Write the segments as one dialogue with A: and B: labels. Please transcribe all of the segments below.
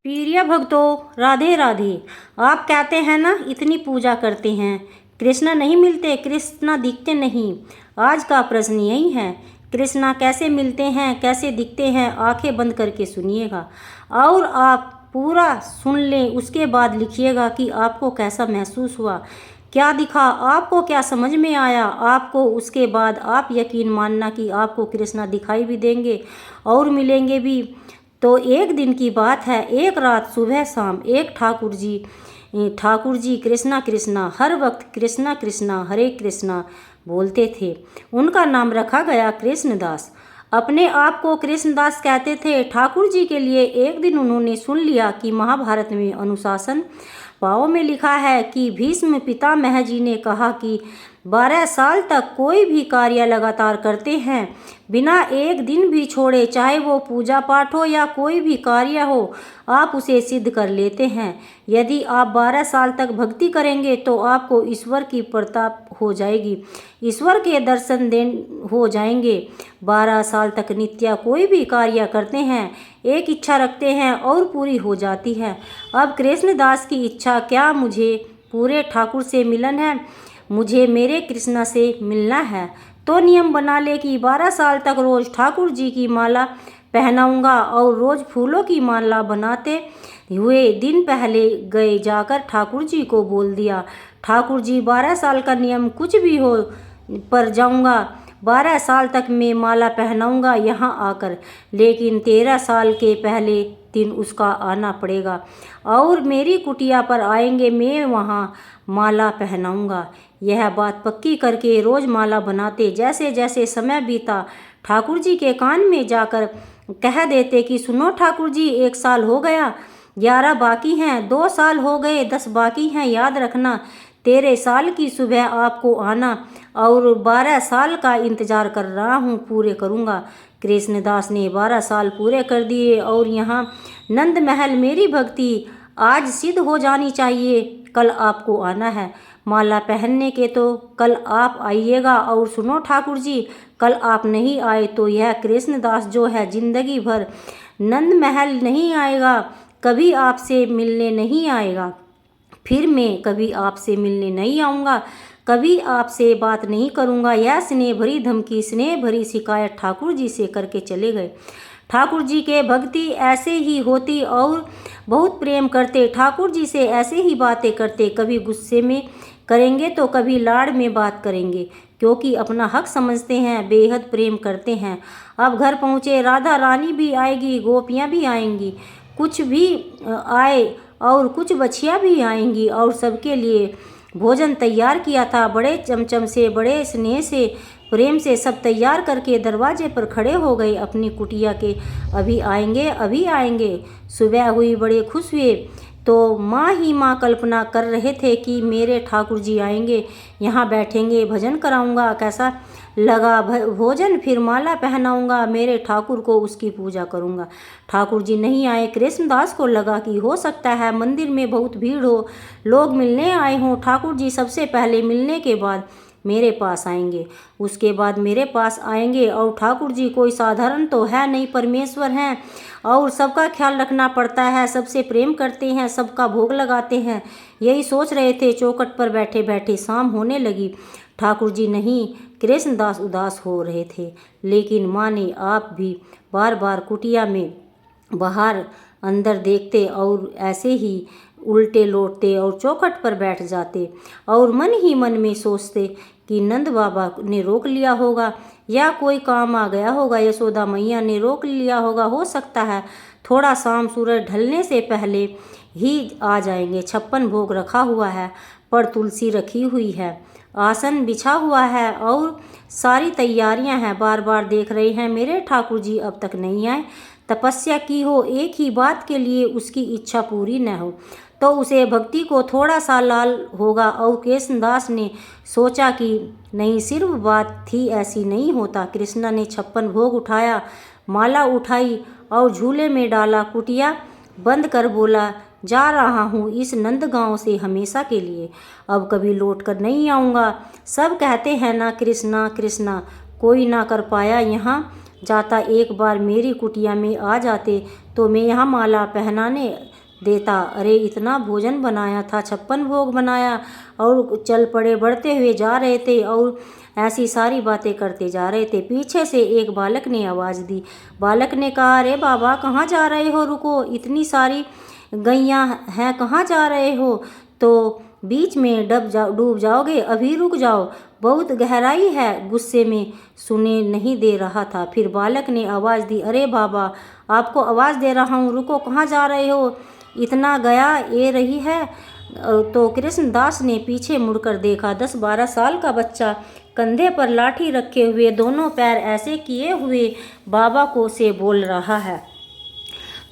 A: प्रिय भक्तों, राधे राधे। आप कहते हैं ना, इतनी पूजा करते हैं, कृष्ण नहीं मिलते, कृष्ण दिखते नहीं। आज का प्रश्न यही है, कृष्णा कैसे मिलते हैं, कैसे दिखते हैं? आंखें बंद करके सुनिएगा और आप पूरा सुन लें, उसके बाद लिखिएगा कि आपको कैसा महसूस हुआ, क्या दिखा, आपको क्या समझ में आया आपको। उसके बाद आप यकीन मानना कि आपको कृष्णा दिखाई भी देंगे और मिलेंगे भी। तो एक दिन की बात है, एक रात सुबह शाम एक ठाकुर जी कृष्णा कृष्णा हर वक्त कृष्णा कृष्णा हरे कृष्णा बोलते थे। उनका नाम रखा गया कृष्णदास। अपने आप को कृष्णदास कहते थे। ठाकुर जी के लिए एक दिन उन्होंने सुन लिया कि महाभारत में अनुशासन पाव में लिखा है कि भीष्म पितामह जी ने कहा कि 12 साल तक कोई भी कार्य लगातार करते हैं बिना एक दिन भी छोड़े, चाहे वो पूजा पाठ हो या कोई भी कार्य हो, आप उसे सिद्ध कर लेते हैं। यदि आप 12 साल तक भक्ति करेंगे तो आपको ईश्वर की प्रताप हो जाएगी, ईश्वर के दर्शन हो जाएंगे। 12 साल तक नित्य कोई भी कार्य करते हैं, एक इच्छा रखते हैं और पूरी हो जाती है। अब कृष्णदास की इच्छा क्या? मुझे पूरे ठाकुर से मिलन है, मुझे मेरे कृष्णा से मिलना है। तो नियम बना ले कि 12 साल तक रोज ठाकुर जी की माला पहनाऊंगा और रोज फूलों की माला बनाते हुए दिन पहले गए जाकर ठाकुर जी को बोल दिया, ठाकुर जी 12 साल का नियम कुछ भी हो पर जाऊंगा, 12 साल तक मैं माला पहनाऊंगा यहाँ आकर, लेकिन 13 साल के पहले दिन उसका आना पड़ेगा और मेरी कुटिया पर आएंगे, मैं वहाँ माला पहनाऊंगा। यह बात पक्की करके रोज माला बनाते। जैसे जैसे समय बीता, ठाकुर जी के कान में जाकर कह देते कि सुनो ठाकुर जी, 1 साल हो गया, 11 बाकी हैं, 2 साल हो गए, 10 बाकी हैं, याद रखना 13 साल की सुबह आपको आना और 12 साल का इंतजार कर रहा हूँ, पूरे करूँगा। कृष्णदास ने 12 साल पूरे कर दिए और यहाँ नंद महल मेरी भक्ति आज सिद्ध हो जानी चाहिए। कल आपको आना है माला पहनने के, तो कल आप आइएगा। और सुनो ठाकुर जी, कल आप नहीं आए तो यह कृष्णदास जो है जिंदगी भर नंद महल नहीं आएगा, कभी आपसे मिलने नहीं आएगा। फिर मैं कभी आपसे मिलने नहीं आऊँगा, कभी आपसे बात नहीं करूँगा। यह स्नेह भरी धमकी, स्नेह भरी शिकायत ठाकुर जी से करके चले गए। ठाकुर जी के भक्ति ऐसे ही होती और बहुत प्रेम करते, ठाकुर जी से ऐसे ही बातें करते, कभी गुस्से में करेंगे तो कभी लाड़ में बात करेंगे, क्योंकि अपना हक समझते हैं, बेहद प्रेम करते हैं। अब घर पहुँचे, राधा रानी भी आएगी, गोपियाँ भी आएंगी, कुछ भी आए और कुछ बछिया भी आएंगी और सबके लिए भोजन तैयार किया था। बड़े चमचम से, बड़े स्नेह से, प्रेम से सब तैयार करके दरवाजे पर खड़े हो गए अपनी कुटिया के, अभी आएंगे, अभी आएंगे। सुबह हुई, बड़े खुश हुए, तो माँ ही माँ कल्पना कर रहे थे कि मेरे ठाकुर जी आएंगे, यहाँ बैठेंगे, भजन कराऊंगा, कैसा लगा भोजन, फिर माला पहनाऊंगा, मेरे ठाकुर को उसकी पूजा करूंगा। ठाकुर जी नहीं आए। कृष्णदास को लगा कि हो सकता है मंदिर में बहुत भीड़ हो, लोग मिलने आए हों। ठाकुर जी सबसे पहले मिलने के बाद मेरे पास आएंगे, उसके बाद मेरे पास आएंगे। और ठाकुर जी कोई साधारण तो है नहीं, परमेश्वर हैं और सबका ख्याल रखना पड़ता है, सबसे प्रेम करते हैं, सबका भोग लगाते हैं। यही सोच रहे थे, चौखट पर बैठे बैठे शाम होने लगी। ठाकुर जी नहीं, कृष्णदास उदास हो रहे थे। लेकिन माँ ने आप भी बार बार कुटिया में बाहर अंदर देखते और ऐसे ही उल्टे लौटते और चौखट पर बैठ जाते और मन ही मन में सोचते कि नंद बाबा ने रोक लिया होगा या कोई काम आ गया होगा, यशोदा मैया ने रोक लिया होगा, हो सकता है थोड़ा शाम सूरज ढलने से पहले ही आ जाएंगे। 56 भोग रखा हुआ है, पर तुलसी रखी हुई है, आसन बिछा हुआ है और सारी तैयारियां हैं। बार बार देख रहे हैं मेरे ठाकुर जी अब तक नहीं आए। तपस्या की हो एक ही बात के लिए, उसकी इच्छा पूरी न हो तो उसे भक्ति को थोड़ा सा लाल होगा। और कृष्णदास ने सोचा कि नहीं, सिर्फ बात थी, ऐसी नहीं होता। कृष्णा ने 56 भोग उठाया, माला उठाई और झूले में डाला, कुटिया बंद कर बोला, जा रहा हूँ इस नंदगांव से हमेशा के लिए, अब कभी लौट कर नहीं आऊँगा। सब कहते हैं ना कृष्णा कृष्णा, कोई ना कर पाया यहाँ जाता, एक बार मेरी कुटिया में आ जाते तो मैं यहाँ माला पहनाने देता। अरे इतना भोजन बनाया था, 56 भोग बनाया और चल पड़े, बढ़ते हुए जा रहे थे और ऐसी सारी बातें करते जा रहे थे। पीछे से एक बालक ने आवाज़ दी। बालक ने कहा, अरे बाबा कहाँ जा रहे हो, रुको, इतनी सारी गैयाँ हैं, कहाँ जा रहे हो, तो बीच में डूब जाओगे, अभी रुक जाओ, बहुत गहराई है। गुस्से में सुने नहीं दे रहा था। फिर बालक ने आवाज़ दी, अरे बाबा आपको आवाज़ दे रहा हूँ, रुको, कहाँ जा रहे हो, इतना गया ये रही है। तो कृष्णदास ने पीछे मुड़कर देखा। 10-12 साल का बच्चा कंधे पर लाठी रखे हुए, दोनों पैर ऐसे किए हुए बाबा को से बोल रहा है,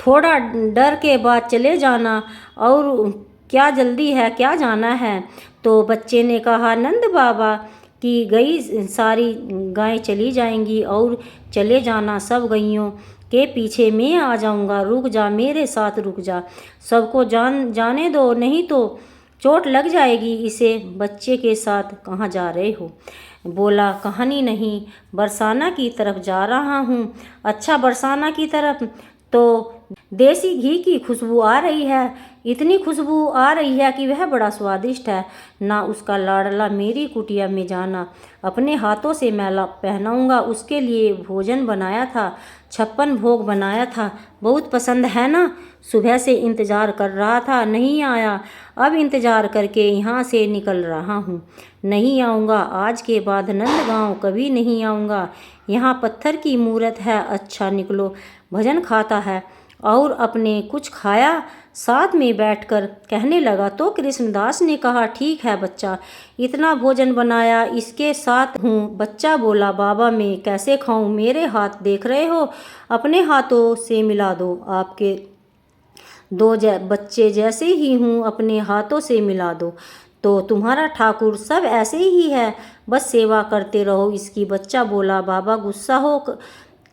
A: थोड़ा डर के बाद चले जाना, और क्या जल्दी है, क्या जाना है। तो बच्चे ने कहा, नंद बाबा की गई सारी गायें चली जाएंगी और चले जाना, सब गैयों के पीछे मैं आ जाऊंगा, रुक जा, मेरे साथ रुक जा, सबको जाने दो, नहीं तो चोट लग जाएगी इसे। बच्चे के साथ कहाँ जा रहे हो? बोला, कहानी नहीं, बरसाना की तरफ जा रहा हूँ। अच्छा, बरसाना की तरफ? तो देसी घी की खुशबू आ रही है, इतनी खुशबू आ रही है कि वह बड़ा स्वादिष्ट है। ना उसका लाडला मेरी कुटिया में जाना, अपने हाथों से मैं पहनाऊंगा, उसके लिए भोजन बनाया था, 56 भोग बनाया था, बहुत पसंद है ना। सुबह से इंतज़ार कर रहा था, नहीं आया, अब इंतज़ार करके यहाँ से निकल रहा हूँ, नहीं आऊँगा, आज के बाद नंदगांव कभी नहीं आऊँगा। यहाँ पत्थर की मूरत है, अच्छा निकलो, भजन खाता है और अपने कुछ खाया, साथ में बैठकर कहने लगा। तो कृष्णदास ने कहा, ठीक है बच्चा, इतना भोजन बनाया, इसके साथ हूँ। बच्चा बोला, बाबा मैं कैसे खाऊं, मेरे हाथ देख रहे हो, अपने हाथों से मिला दो, आपके दो बच्चे जैसे ही हूँ, अपने हाथों से मिला दो, तो तुम्हारा ठाकुर सब ऐसे ही है, बस सेवा करते रहो इसकी। बच्चा बोला, बाबा गुस्सा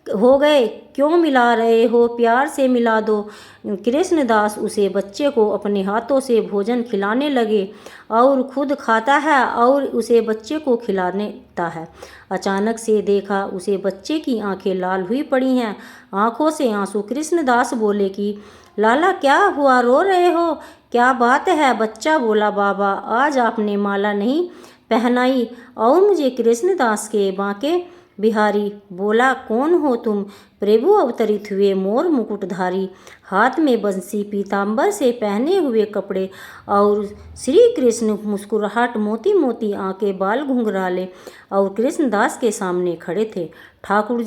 A: हो गए, क्यों मिला रहे हो, प्यार से मिला दो। कृष्णदास उसे बच्चे को अपने हाथों से भोजन खिलाने लगे और खुद खाता है और उसे बच्चे को खिलाता है। अचानक से देखा उसे बच्चे की आंखें लाल हुई पड़ी हैं, आंखों से आंसू। कृष्णदास बोले कि लाला क्या हुआ, रो रहे हो, क्या बात है? बच्चा बोला, बाबा आज आपने माला नहीं पहनाई और मुझे कृष्णदास के बांके बिहारी। बोला, कौन हो तुम? प्रभु अवतरित हुए, मोर मुकुटधारी, हाथ में बंसी, पीताम्बर से पहने हुए कपड़े और श्री कृष्ण मुस्कुराहट, मोती मोती आंखें, बाल घुंघराले और कृष्णदास के सामने खड़े थे। ठाकुर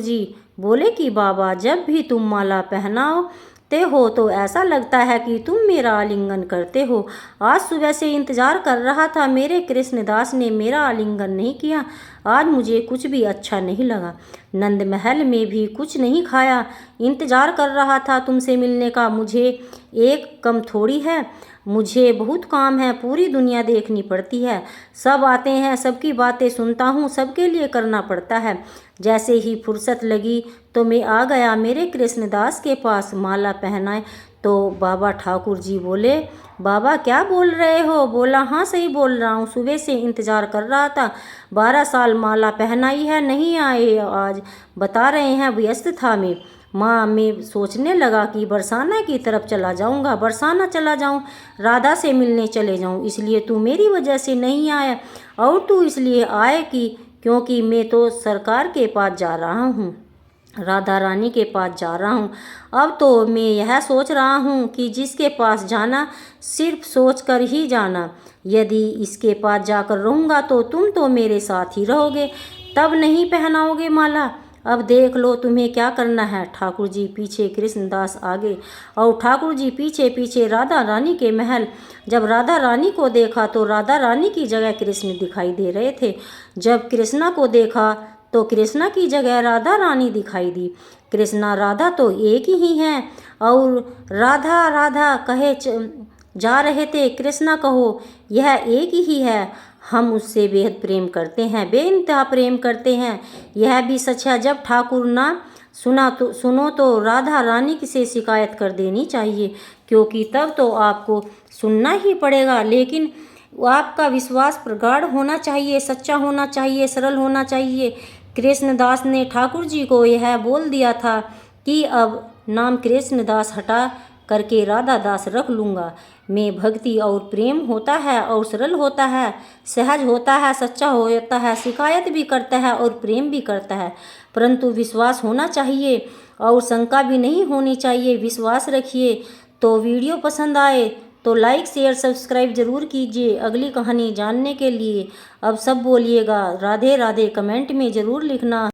A: जी बोले कि बाबा जब भी तुम माला पहनाओ हो तो ऐसा लगता है कि तुम मेरा आलिंगन करते हो। आज सुबह से इंतजार कर रहा था, मेरे कृष्णदास ने मेरा आलिंगन नहीं किया, आज मुझे कुछ भी अच्छा नहीं लगा। नंद महल में भी कुछ नहीं खाया, इंतजार कर रहा था तुमसे मिलने का। मुझे एक कम थोड़ी है, मुझे बहुत काम है, पूरी दुनिया देखनी पड़ती है, सब आते हैं, सबकी बातें सुनता हूँ, सबके लिए करना पड़ता है। जैसे ही फुर्सत लगी तो मैं आ गया मेरे कृष्णदास के पास माला पहनाए। तो बाबा ठाकुर जी बोले, बाबा क्या बोल रहे हो? बोला, हाँ सही बोल रहा हूँ, सुबह से इंतज़ार कर रहा था, 12 साल माला पहनाई है, नहीं आए आज, बता रहे हैं व्यस्त था मैं। माँ मैं सोचने लगा कि बरसाना की तरफ चला जाऊँगा, बरसाना चला जाऊँ, राधा से मिलने चले जाऊँ, इसलिए तू मेरी वजह से नहीं आया और तू इसलिए आए कि क्योंकि मैं तो सरकार के पास जा रहा हूँ, राधा रानी के पास जा रहा हूँ। अब तो मैं यह सोच रहा हूँ कि जिसके पास जाना सिर्फ सोच कर ही जाना, यदि इसके पास जाकर रहूँगा तो तुम तो मेरे साथ ही रहोगे, तब नहीं पहनाओगे माला। अब देख लो तुम्हें क्या करना है। ठाकुर जी पीछे, कृष्णदास आगे और ठाकुर जी पीछे पीछे राधा रानी के महल। जब राधा रानी को देखा तो राधा रानी की जगह कृष्ण दिखाई दे रहे थे। जब कृष्णा को देखा तो कृष्णा की जगह राधा रानी दिखाई दी। कृष्णा राधा तो एक ही हैं और राधा राधा कहे जा रहे थे। कृष्णा कहो यह एक ही है, हम उससे बेहद प्रेम करते हैं, बेइंतहा प्रेम करते हैं, यह भी सच है। जब ठाकुर ना सुनो तो राधा रानी से शिकायत कर देनी चाहिए, क्योंकि तब तो आपको सुनना ही पड़ेगा। लेकिन आपका विश्वास प्रगाढ़ होना चाहिए, सच्चा होना चाहिए, सरल होना चाहिए। कृष्णदास ने ठाकुर जी को यह बोल दिया था कि अब नाम कृष्णदास हटा करके राधा दास रख लूँगा। में भक्ति और प्रेम होता है और सरल होता है, सहज होता है, सच्चा होता है, शिकायत भी करता है और प्रेम भी करता है, परंतु विश्वास होना चाहिए और शंका भी नहीं होनी चाहिए। विश्वास रखिए। तो वीडियो पसंद आए तो लाइक शेयर सब्सक्राइब ज़रूर कीजिए अगली कहानी जानने के लिए। अब सब बोलिएगा राधे राधे, कमेंट में ज़रूर लिखना।